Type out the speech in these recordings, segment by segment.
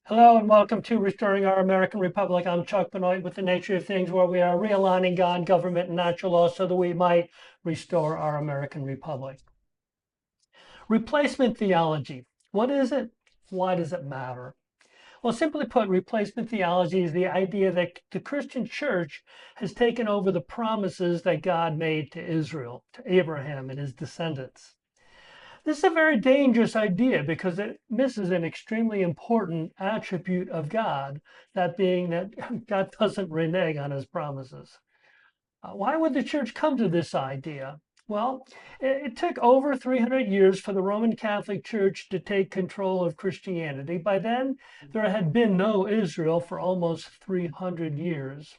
Hello and welcome to Restoring Our American Republic. I'm Chuck Benoit with The Nature of Things, where we are realigning God, government, and natural law so that we might restore our American Republic. Replacement theology. What is it? Why does it matter? Well, simply put, replacement theology is the idea that the Christian church has taken over the promises that God made to Israel, to Abraham and his descendants. This is a very dangerous idea because it misses an extremely important attribute of God, that being that God doesn't renege on his promises. Why would the church come to this idea? Well, it took over 300 years for the Roman Catholic Church to take control of Christianity. By then, there had been no Israel for almost 300 years.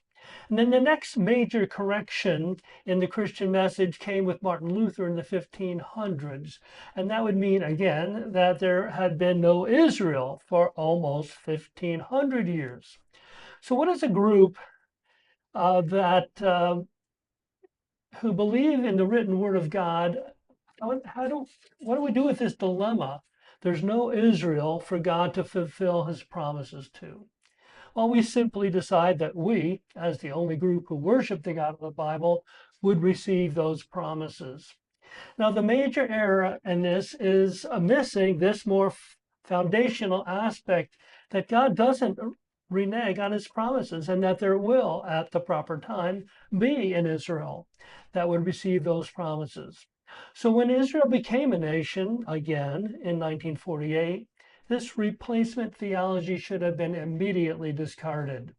And then the next major correction in the Christian message came with Martin Luther in the 1500s. And that would mean, again, that there had been no Israel for almost 1500 years. So, what is a group that who believe in the written word of God? What do we do with this dilemma? There's no Israel for God to fulfill his promises to. Well, we simply decide that we, as the only group who worship the God of the Bible, would receive those promises. Now, the major error in this is missing this more foundational aspect that God doesn't renege on his promises and that there will, at the proper time, be an Israel that would receive those promises. So when Israel became a nation again in 1948, this replacement theology should have been immediately discarded.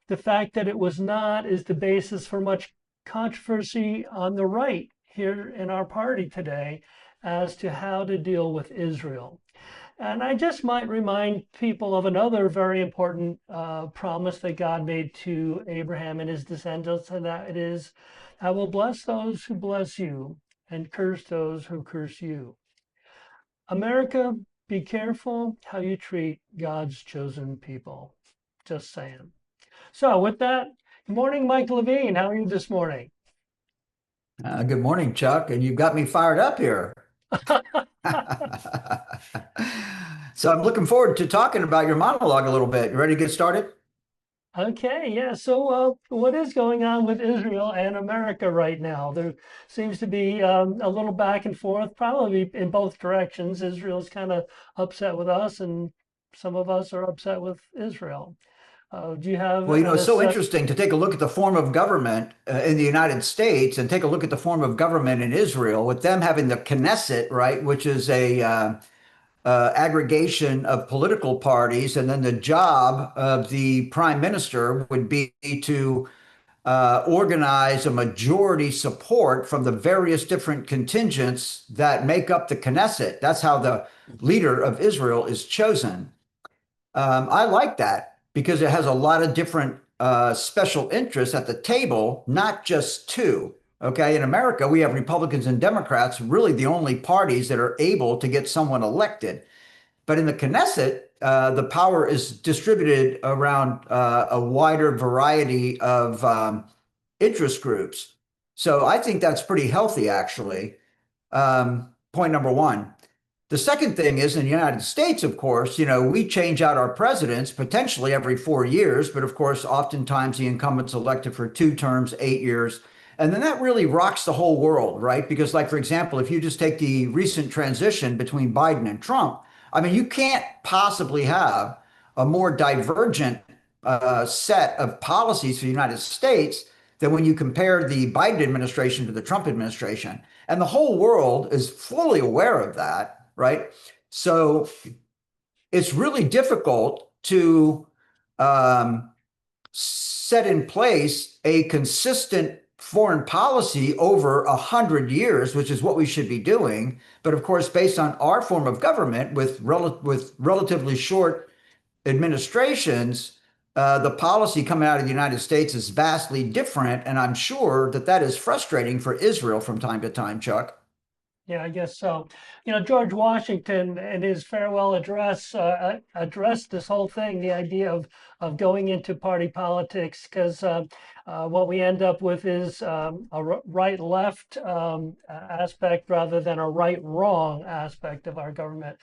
The fact that it was not is the basis for much controversy on the right here in our party today as to how to deal with Israel. And I just might remind people of another very important promise that God made to Abraham and his descendants, and that it is, I will bless those who bless you and curse those who curse you. America, be careful how you treat God's chosen people. Just saying. So with that, good morning, Mike Levine. How are you this morning? Good morning, Chuck, and you've got me fired up here. So I'm looking forward to talking about your monologue a little bit. You ready to get started? Okay, yeah. So, what is going on with Israel and America right now? There seems to be a little back and forth, probably in both directions. Israel's kind of upset with us, and some of us are upset with Israel. Do you have Well, an it's so assess? interesting to take a look at the form of government in the United States and take a look at the form of government in Israel, with them having the Knesset, right, which is a aggregation of political parties, and then the job of the prime minister would be to organize a majority support from the various different contingents that make up the Knesset. That's how the leader of Israel is chosen. I like that because it has a lot of different special interests at the table, not just two. Okay, in America, we have Republicans and Democrats, really the only parties that are able to get someone elected. But in the Knesset, the power is distributed around a wider variety of interest groups. So I think that's pretty healthy, actually. Point number one. The second thing is in the United States, of course, we change out our presidents potentially every 4 years, but of course, oftentimes the incumbent's elected for 2 terms, 8 years. And then that really rocks the whole world, right? Because, like, for example, if you just take the recent transition between Biden and Trump, I mean, you can't possibly have a more divergent set of policies for the United States than when you compare the Biden administration to the Trump administration. And the whole world is fully aware of that, right? So it's really difficult to set in place a consistent foreign policy over 100 years, which is what we should be doing. But of course, based on our form of government with relatively short administrations, the policy coming out of the United States is vastly different. And I'm sure that that is frustrating for Israel from time to time, Chuck. Yeah, I guess so. George Washington in his farewell address addressed this whole thing, the idea of going into party politics, because what we end up with is a right-left aspect rather than a right-wrong aspect of our government.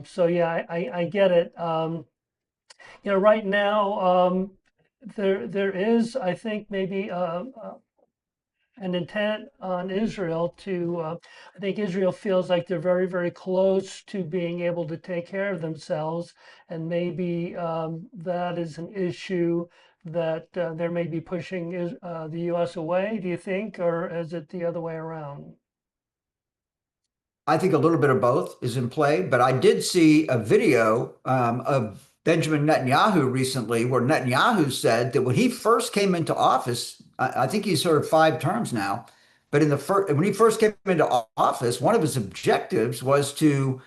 So yeah, I get it. Right now, there is, I think, maybe an intent on Israel to, I think Israel feels like they're very, very close to being able to take care of themselves. And maybe that is an issue that they're maybe pushing the US away, do you think? Or is it the other way around? I think a little bit of both is in play, but I did see a video of Benjamin Netanyahu recently where Netanyahu said that when he first came into office, I think he's served 5 terms now, but when he first came into office, one of his objectives was to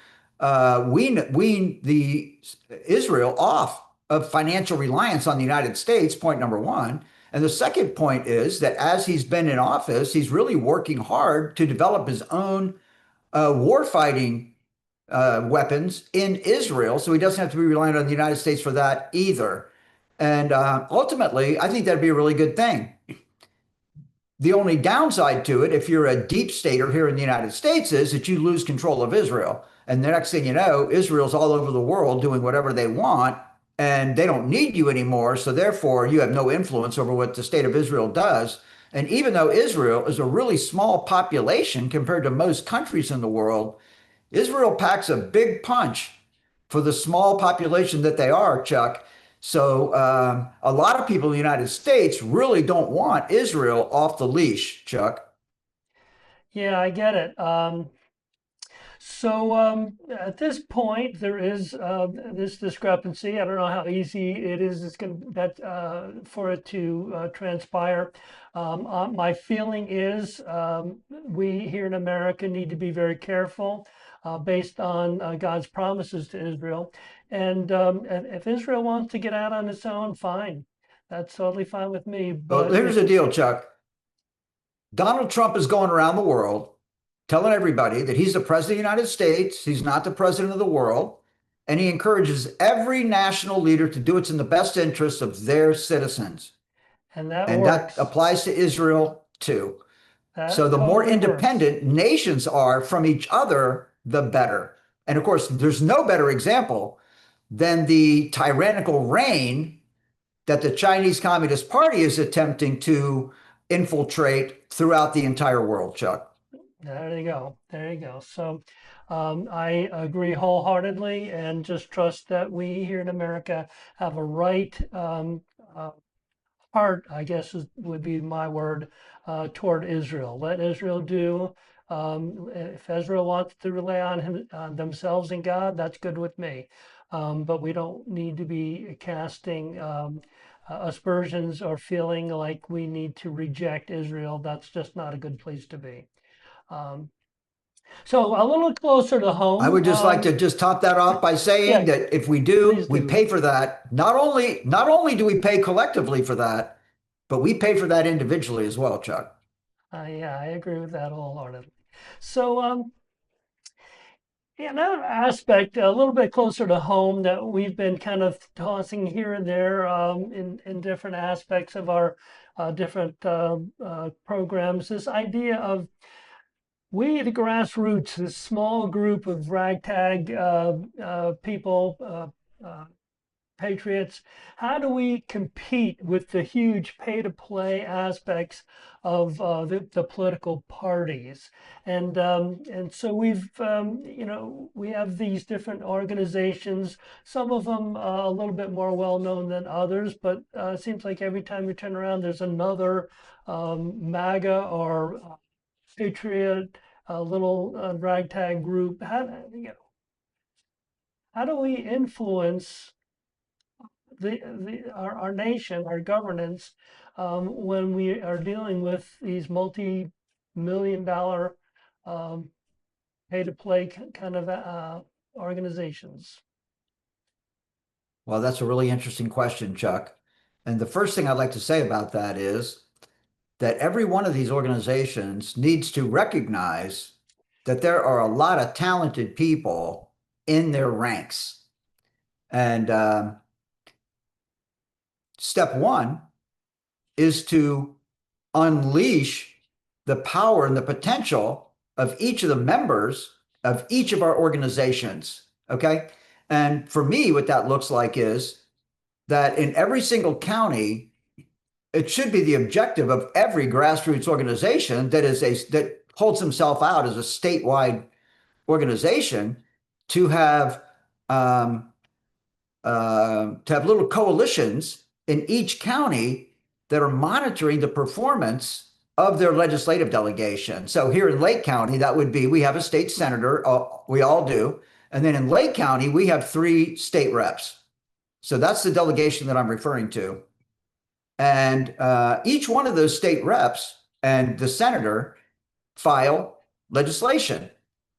wean the Israel off of financial reliance on the United States, point number one. And the second point is that as he's been in office, he's really working hard to develop his own war fighting weapons in Israel, so he doesn't have to be reliant on the United States for that either. And ultimately, I think that'd be a really good thing. The only downside to it, if you're a deep stater here in the United States, is that you lose control of Israel. And the next thing you know, Israel's all over the world doing whatever they want, and they don't need you anymore. So therefore, you have no influence over what the state of Israel does. And even though Israel is a really small population compared to most countries in the world, Israel packs a big punch for the small population that they are, Chuck. So a lot of people in the United States really don't want Israel off the leash, Chuck. Yeah, I get it. So at this point, there is this discrepancy. I don't know how easy it is. It's going that for it to transpire. My feeling is we here in America need to be very careful based on God's promises to Israel. And if Israel wants to get out on its own, fine. That's totally fine with me. Well, But here's if the deal, Chuck. Donald Trump is going around the world telling everybody that he's the president of the United States, he's not the president of the world, and he encourages every national leader to do what's in the best interest of their citizens. and that And that works. applies to Israel too. So That the more totally works. independent nations are from each other, the better. And of course, there's no better example than the tyrannical reign that the Chinese Communist Party is attempting to infiltrate throughout the entire world, Chuck. There you go. There you go. So I agree wholeheartedly and just trust that we here in America have a right uh, heart, I guess would be my word, toward Israel. Let Israel do. If Israel wants to rely on themselves and God, that's good with me. But we don't need to be casting aspersions or feeling like we need to reject Israel. That's just not a good place to be. Um, so a little closer to I home. would just like to just top that off by saying Yeah, that if we do, please we do. pay for that. Not only do we pay collectively for that, but we pay for that individually as well, Chuck. Yeah, I agree with that wholeheartedly. So, yeah, another aspect a little bit closer to home that we've been kind of tossing here and there in different aspects of our different programs. This idea of we, the grassroots, this small group of ragtag people, patriots, how do we compete with the huge pay to play aspects of the political parties? And so we have these different organizations, some of them a little bit more well known than others, but it seems like every time you turn around, there's another MAGA or patriot, little ragtag group. How do we influence our nation, our governance, when we are dealing with these multi-million dollar um, pay to play kind of organizations? Well, that's a really interesting question, Chuck. And the first thing I'd like to say about that is that every one of these organizations needs to recognize that there are a lot of talented people in their ranks. And step one is to unleash the power and the potential of each of the members of each of our organizations. Okay. And for me, what that looks like is that in every single county, it should be the objective of every grassroots organization that holds himself out as a statewide organization to have um, little coalitions in each county that are monitoring the performance of their legislative delegation. So here in Lake County, that would be we have a state senator, we all do. And then in Lake County, we have 3 state reps. So that's the delegation that I'm referring to. And each one of those state reps and the senator file legislation.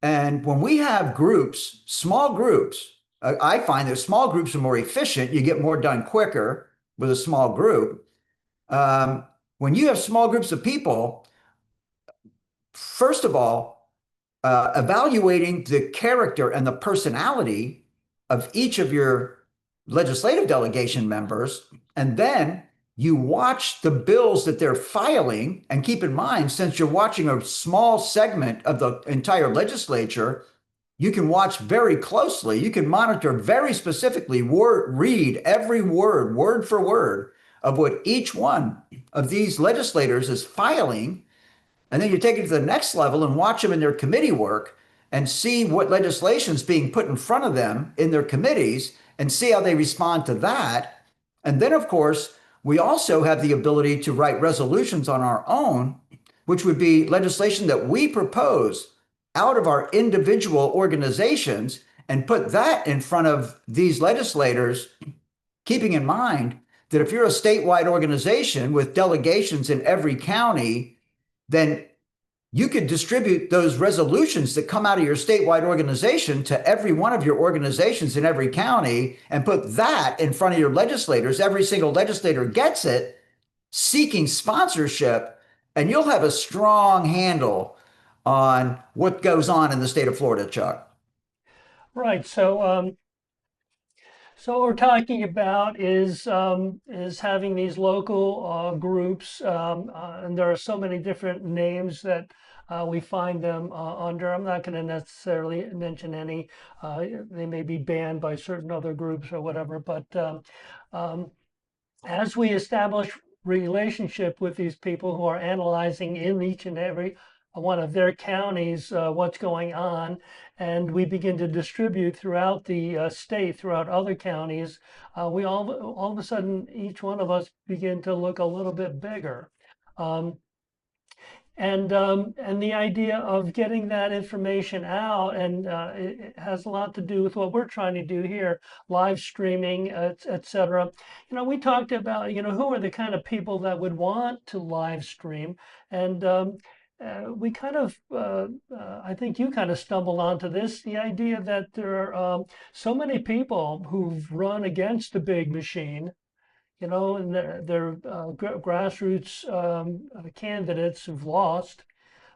And when we have groups, small groups, I find that small groups are more efficient. You get more done quicker with a small group. When you have small groups of people, first of all, evaluating the character and the personality of each of your legislative delegation members, and then you watch the bills that they're filing. And keep in mind, since you're watching a small segment of the entire legislature, you can watch very closely. You can monitor very specifically, read every word for word of what each one of these legislators is filing. And then you take it to the next level and watch them in their committee work and see what legislation is being put in front of them in their committees and see how they respond to that. And then, of course, we also have the ability to write resolutions on our own, which would be legislation that we propose out of our individual organizations and put that in front of these legislators, keeping in mind that if you're a statewide organization with delegations in every county, then you could distribute those resolutions that come out of your statewide organization to every one of your organizations in every county and put that in front of your legislators. Every single legislator gets it, seeking sponsorship, and you'll have a strong handle on what goes on in the state of Florida, Chuck. Right. So what we're talking about is having these local groups, and there are so many different names that we find them under. I'm not going to necessarily mention any. They may be banned by certain other groups or whatever. But um, as we establish relationship with these people who are analyzing in each and every one of their counties what's going on, and we begin to distribute throughout the state, throughout other counties, we all of a sudden, each one of us begin to look a little bit bigger. Um, and the idea of getting that information out, and it has a lot to do with what we're trying to do here, live streaming, et cetera. We talked about, who are the kind of people that would want to live stream, and we kind of, I think you kind of stumbled onto this, the idea that there are so many people who've run against the big machine, and they're grassroots candidates who've lost,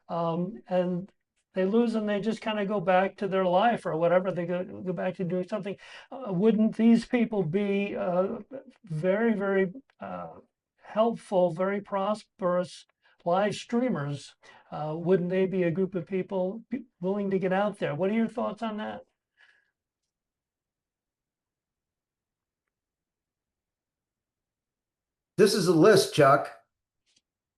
and they lose and they just kind of go back to their life or whatever. They go back to doing something. Wouldn't these people be very, very helpful, very prosperous live streamers? Wouldn't they be a group of people willing to get out there? What are your thoughts on that? This is a list, Chuck.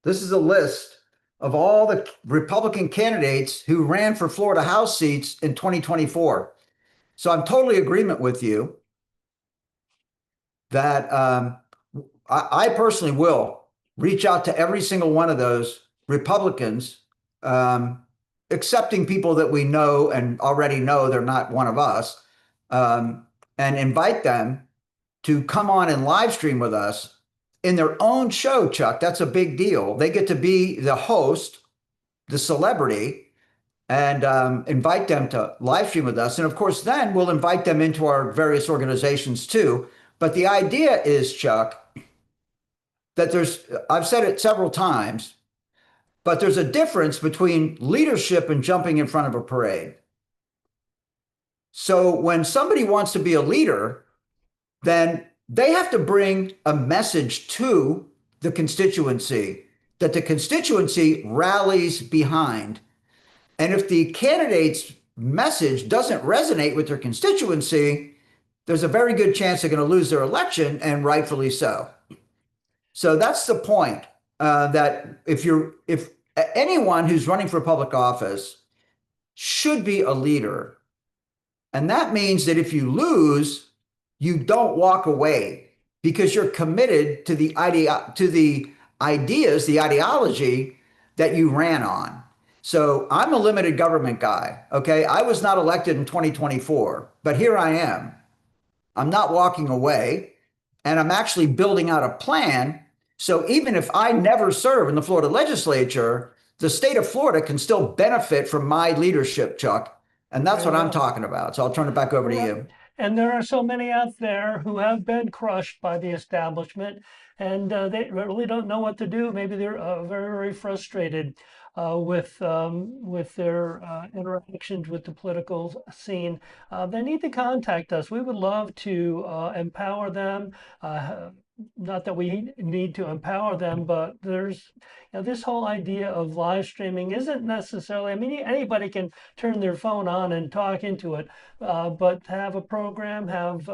This is a list of all the Republican candidates who ran for Florida House seats in 2024. So I'm totally in agreement with you that I personally will reach out to every single one of those Republicans, accepting people that we know and already know they're not one of us, and invite them to come on and live stream with us in their own show, Chuck. That's a big deal. They get to be the host, the celebrity, and invite them to live stream with us. And of course, then we'll invite them into our various organizations too. But the idea is, Chuck, that I've said it several times, but there's a difference between leadership and jumping in front of a parade. So when somebody wants to be a leader, then they have to bring a message to the constituency that the constituency rallies behind. And if the candidate's message doesn't resonate with their constituency, there's a very good chance they're going to lose their election, and rightfully so. So that's the point, that if anyone who's running for public office should be a leader, and that means that if you lose, you don't walk away because you're committed to the ideas, the ideology that you ran on. So I'm a limited government guy. Okay. I was not elected in 2024, but here I am. I'm not walking away, and I'm actually building out a plan. So even if I never serve in the Florida legislature, the state of Florida can still benefit from my leadership, Chuck. And that's There what you I'm go. talking about. So I'll turn it back over to Right. you. And there are so many out there who have been crushed by the establishment, and they really don't know what to do. Maybe they're very, very frustrated with their interactions with the political scene. They need to contact us. We would love to empower them. Not that we need to empower them, but there's this whole idea of live streaming isn't necessarily. I mean, anybody can turn their phone on and talk into it, but have a program, have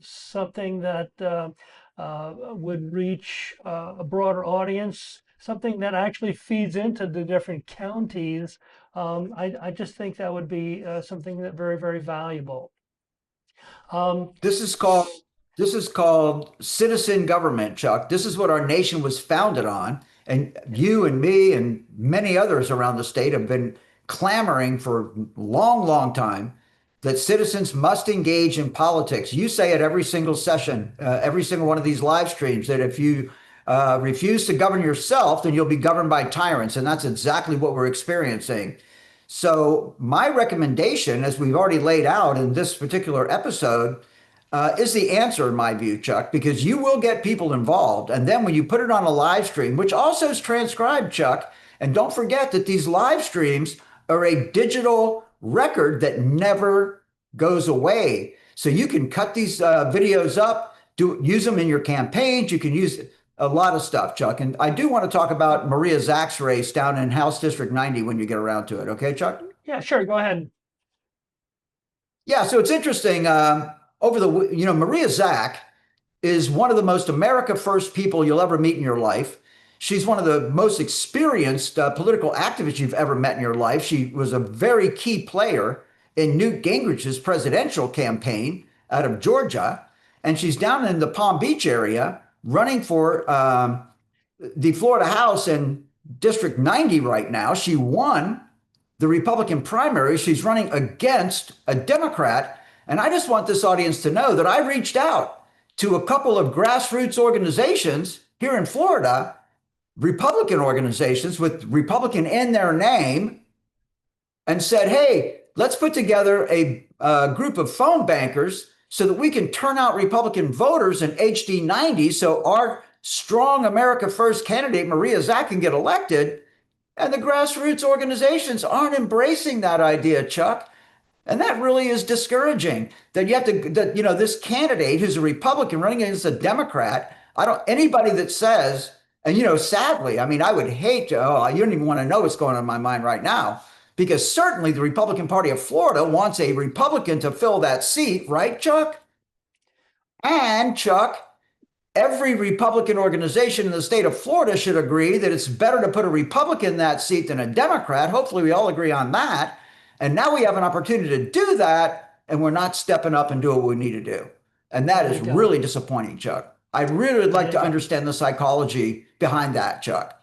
something that would reach a broader audience, something that actually feeds into the different counties. I just think that would be something that very, very valuable. Um, This is called this is called citizen government, Chuck. This is what our nation was founded on. And you and me and many others around the state have been clamoring for a long, long time that citizens must engage in politics. You say at every single session, every single one of these live streams, that if you refuse to govern yourself, then you'll be governed by tyrants. And that's exactly what we're experiencing. So, my recommendation, as we've already laid out in this particular episode, is the answer in my view, Chuck, because you will get people involved. And then when you put it on a live stream, which also is transcribed, Chuck, and don't forget that these live streams are a digital record that never goes away. So you can cut these videos up, use them in your campaigns. You can use a lot of stuff, Chuck. And I do want to talk about Maria Zach's race down in House District 90 when you get around to it. Okay, Chuck? yeah, sure. Go ahead. Yeah, so it's interesting. Maria Zach is one of the most America First people you'll ever meet in your life. She's one of the most experienced political activists you've ever met in your life. She was a very key player in Newt Gingrich's presidential campaign out of Georgia. And she's down in the Palm Beach area running for the Florida House in District 90 right now. She won the Republican primary. She's running against a Democrat. And I just want this audience to know that I reached out to a couple of grassroots organizations here in Florida, Republican organizations with Republican in their name, and said, hey, let's put together a group of phone bankers so that we can turn out Republican voters in HD 90 so our strong America First candidate, Maria Zach, can get elected. And the grassroots organizations aren't embracing that idea, Chuck. And that really is discouraging that you have to, that, this candidate who's a Republican running against a Democrat. Anybody that says, and, sadly, I mean, I would hate to, you don't even want to know what's going on in my mind right now, because certainly the Republican Party of Florida wants a Republican to fill that seat, right, Chuck? And, Chuck, every Republican organization in the state of Florida should agree that it's better to put a Republican in that seat than a Democrat. Hopefully, we all agree on that. And now we have an opportunity to do that, and we're not stepping up and doing what we need to do. And that is really disappointing, Chuck. I really would like to understand the psychology behind that, Chuck.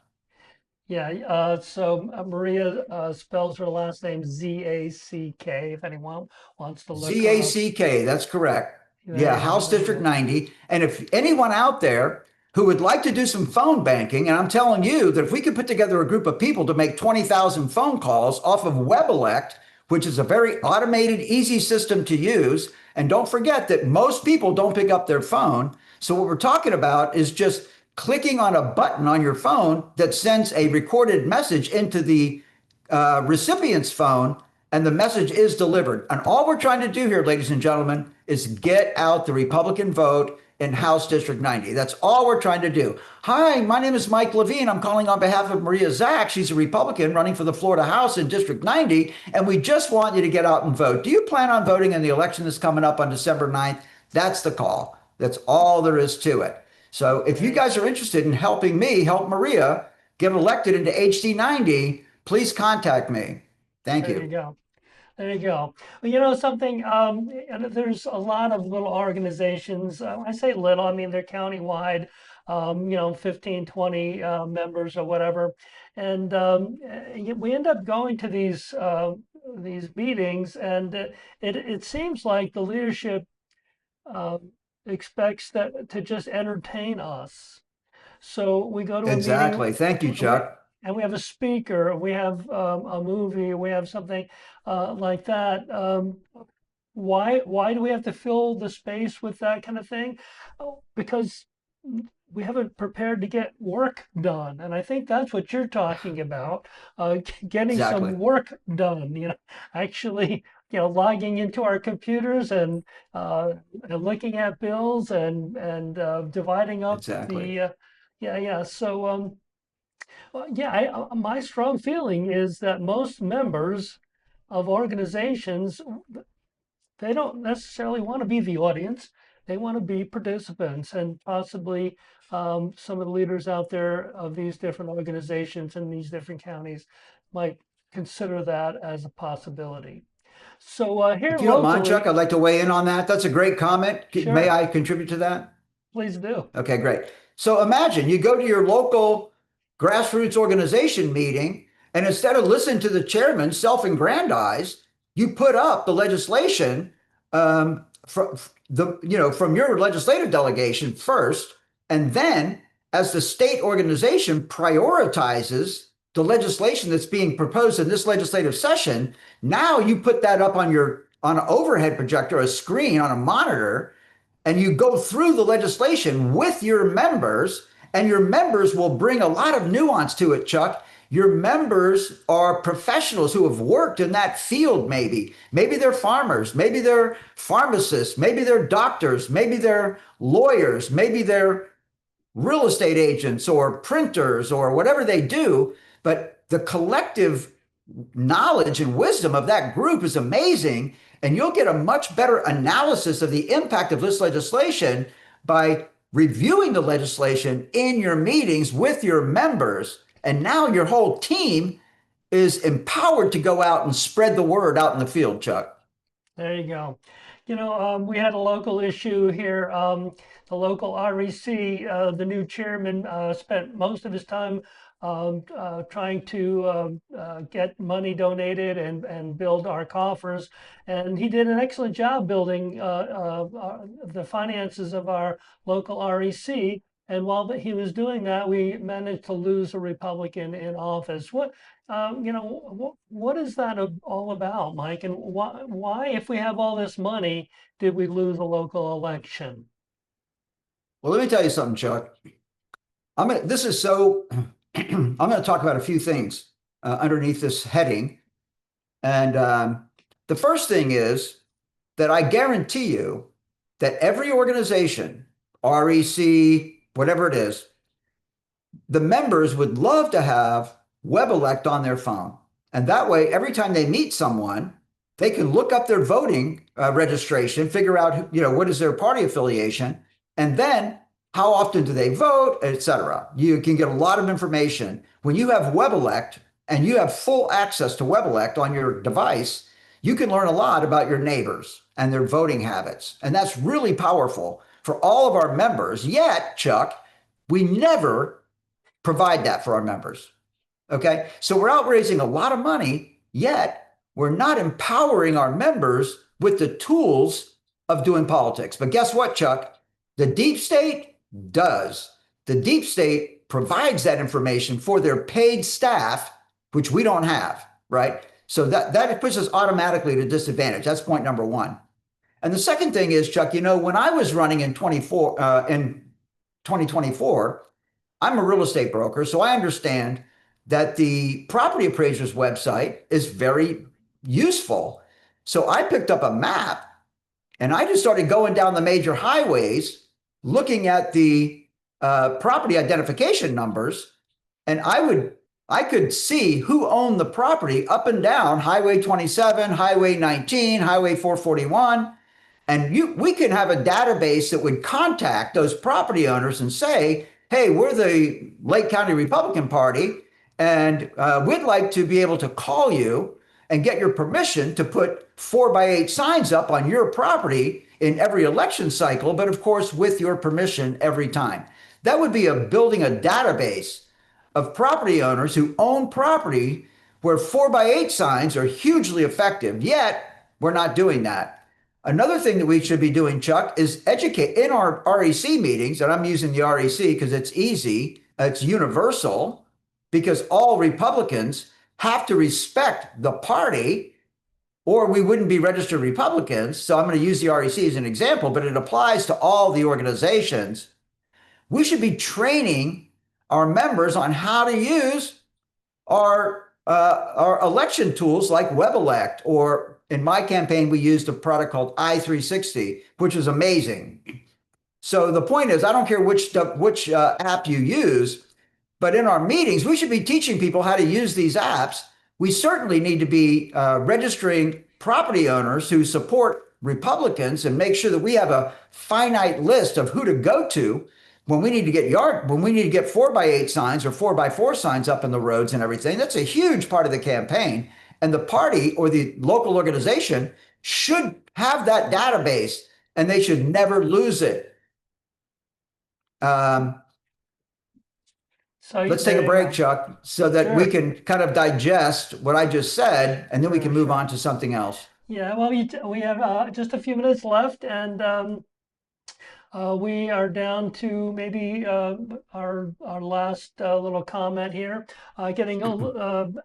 Yeah, so Maria spells her last name Z-A-C-K, if anyone wants to look her up. Z-A-C-K, that's correct. There Yeah, you House go. District 90. And if anyone out there who would like to do some phone banking, and I'm telling you that if we could put together a group of people to make 20,000 phone calls off of WebElect, which is a very automated, easy system to use, and don't forget that most people don't pick up their phone. So what we're talking about is just clicking on a button on your phone that sends a recorded message into the recipient's phone, and the message is delivered. And all we're trying to do here, ladies and gentlemen, is get out the Republican vote in House District 90. That's all we're trying to do. Hi, my name is Mike Levine. I'm calling on behalf of Maria Zack. She's a Republican running for the Florida House in District 90, and we just want you to get out and vote. Do you plan on voting in the election that's coming up on December 9th? That's the call. That's all there is to it. So if you guys are interested in helping me help Maria get elected into HD 90, please contact me. Thank There you you. go. There you go. Well, something, and there's a lot of little organizations. I say little, I mean, they're countywide, 15, 20 members or whatever. And we end up going to these meetings, and it seems like the leadership uh, expects that to just entertain us. So we go to a meeting, Exactly. Thank you, we, Chuck. and we have a speaker, we have a movie, we have something like that. Why do we have to fill the space with that kind of thing? Oh, because we haven't prepared to get work done, and I think that's what you're talking about. Getting Exactly. some work done. Actually, logging into our computers and looking at bills and dividing up Exactly. the. Yeah. So well, yeah, my strong feeling is that most members of organizations, they don't necessarily want to be the audience. They want to be participants, and possibly some of the leaders out there of these different organizations in these different counties might consider that as a possibility. So here If you don't mind, Chuck, locally, I'd like to weigh in on that. That's a great comment. May sure, I contribute to that? please do. Okay, great. So imagine you go to your local grassroots organization meeting, and instead of listening to the chairman self-aggrandize, you put up the legislation from from your legislative delegation first, and then as the state organization prioritizes the legislation that's being proposed in this legislative session, now you put that up on an overhead projector, a screen on a monitor, and you go through the legislation with your members, and your members will bring a lot of nuance to it, Chuck. Your members are professionals who have worked in that field, maybe. Maybe they're farmers, maybe they're pharmacists, maybe they're doctors, maybe they're lawyers, maybe they're real estate agents or printers or whatever they do. But the collective knowledge and wisdom of that group is amazing. And you'll get a much better analysis of the impact of this legislation by reviewing the legislation in your meetings with your members. And now your whole team is empowered to go out and spread the word out in the field, Chuck. There you go. We had a local issue here. The local REC, the new chairman, spent most of his time trying to get money donated and build our coffers. And he did an excellent job building the finances of our local REC. And while he was doing that, we managed to lose a Republican in office. What is that all about, Mike? And why, if we have all this money, did we lose a local election? Well, let me tell you something, Chuck. This is so, I'm going to talk about a few things underneath this heading. And the first thing is that I guarantee you that every organization, REC, whatever it is, the members would love to have WebElect on their phone. And that way, every time they meet someone, they can look up their voting registration, figure out, what is their party affiliation, and then how often do they vote, etc. You can get a lot of information. When you have WebElect and you have full access to WebElect on your device, you can learn a lot about your neighbors and their voting habits. And that's really powerful for all of our members. Yet, Chuck, we never provide that for our members. Okay. So we're out raising a lot of money, yet we're not empowering our members with the tools of doing politics. But guess what, Chuck? The deep state does. The deep state provides that information for their paid staff, which we don't have, right? So that puts us automatically at a disadvantage. That's point number one. And the second thing is, Chuck, when I was running in 2024, I'm a real estate broker, so I understand that the property appraiser's website is very useful. So I picked up a map and I just started going down the major highways looking at the property identification numbers, and I could see who owned the property up and down Highway 27, Highway 19, Highway 441. And we can have a database that would contact those property owners and say, hey, we're the Lake County Republican Party, and we'd like to be able to call you and get your permission to put 4x8 signs up on your property in every election cycle, but of course, with your permission every time. That would be building a database of property owners who own property where 4x8 signs are hugely effective, yet we're not doing that. Another thing that we should be doing, Chuck, is educate in our REC meetings, and I'm using the REC because it's easy, it's universal, because all Republicans have to respect the party or we wouldn't be registered Republicans. So I'm going to use the REC as an example, but it applies to all the organizations. We should be training our members on how to use our election tools like WebElect, or in my campaign, we used a product called i360, which is amazing. So the point is, I don't care which app you use, but in our meetings, we should be teaching people how to use these apps. We certainly need to be registering property owners who support Republicans and make sure that we have a finite list of who to go to when we need to get 4x8 signs or 4x4 signs up in the roads and everything. That's a huge part of the campaign. And the party or the local organization should have that database and they should never lose it. Let's take a break, Chuck, so that we can kind of digest what I just said, and then we can move on to something else. Yeah, well, we have just a few minutes left, and we are down to maybe our last little comment here, getting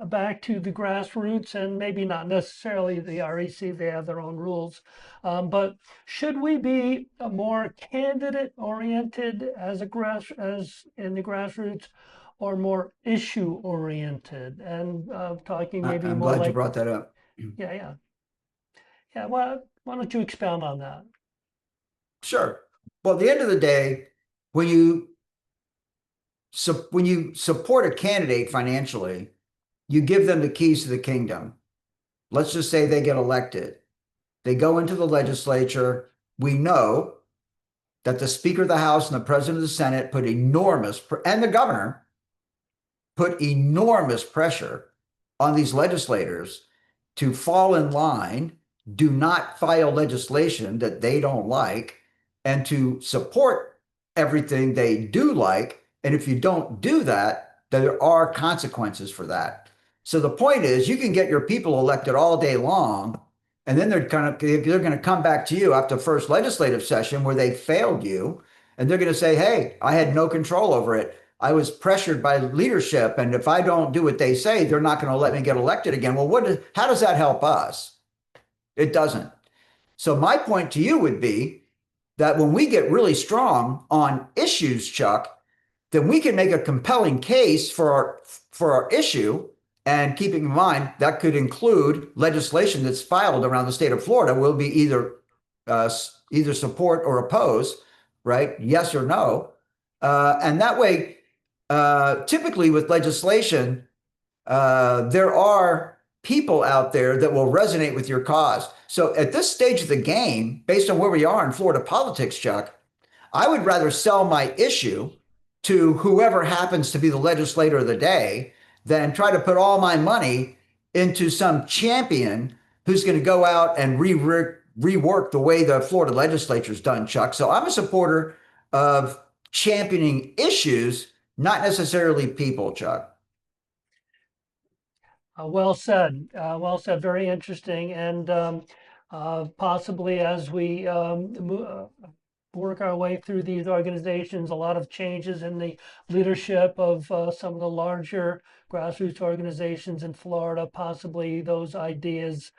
back to the grassroots, and maybe not necessarily the REC, they have their own rules, but should we be more candidate oriented as in the grassroots, or more issue oriented? And talking maybe I'm more glad like, you brought that up. Yeah. Well, why don't you expound on that? Sure. Well, at the end of the day, when you support a candidate financially, you give them the keys to the kingdom. Let's just say they get elected. They go into the legislature. We know that the Speaker of the House and the President of the Senate and the governor put enormous pressure on these legislators to fall in line, do not file legislation that they don't like, and to support everything they do like. And if you don't do that, there are consequences for that. So the point is, you can get your people elected all day long, and then they're going to come back to you after the first legislative session where they failed you, and they're going to say, hey, I had no control over it. I was pressured by leadership, and if I don't do what they say, they're not going to let me get elected again. Well, how does that help us? It doesn't. So my point to you would be that when we get really strong on issues, Chuck, then we can make a compelling case for our issue. And keeping in mind, that could include legislation that's filed around the state of Florida will be either support or oppose, right? Yes or no. And that way, typically with legislation, there are people out there that will resonate with your cause. So at this stage of the game, based on where we are in Florida politics, Chuck, I would rather sell my issue to whoever happens to be the legislator of the day than try to put all my money into some champion who's going to go out and rework the way the Florida legislature's done, Chuck. So I'm a supporter of championing issues, not necessarily people, Chuck. Well said. Well said. Very interesting. And possibly as we work our way through these organizations, a lot of changes in the leadership of some of the larger grassroots organizations in Florida, possibly those ideas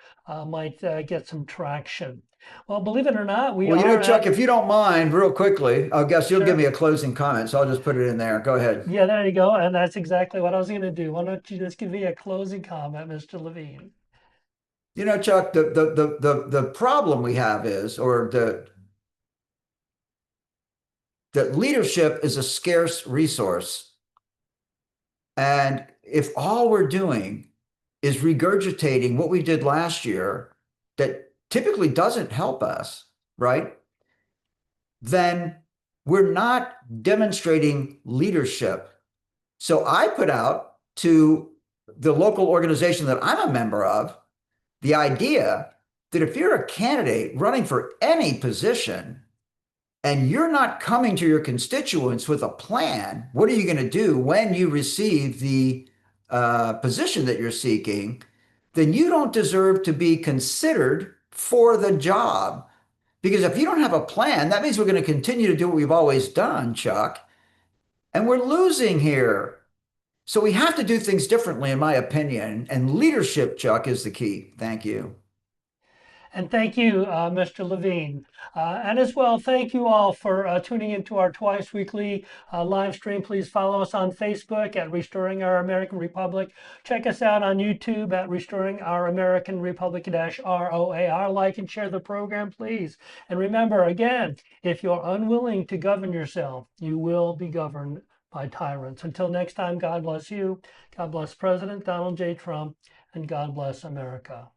might get some traction. Well, believe it or not, Chuck, if you don't mind, real quickly, I guess you'll Sure. give me a closing comment, so I'll just put it in there. Go ahead. Yeah, there you go. And that's exactly what I was going to do. Why don't you just give me a closing comment, Mr. Levine? Chuck, the problem we have is, or that leadership is a scarce resource. And if all we're doing is regurgitating what we did last year, that typically doesn't help us, right? Then we're not demonstrating leadership. So I put out to the local organization that I'm a member of the idea that if you're a candidate running for any position and you're not coming to your constituents with a plan, what are you going to do when you receive the position that you're seeking? Then you don't deserve to be considered for the job. Because if you don't have a plan, that means we're going to continue to do what we've always done, Chuck, and we're losing here. So we have to do things differently, in my opinion. And leadership, Chuck, is the key. Thank you. And thank you, Mr. Levine. And as well, thank you all for tuning into our twice weekly live stream. Please follow us on Facebook at Restoring Our American Republic. Check us out on YouTube at Restoring Our American Republic ROAR. Like and share the program, please. And remember, again, if you're unwilling to govern yourself, you will be governed by tyrants. Until next time, God bless you. God bless President Donald J. Trump, and God bless America.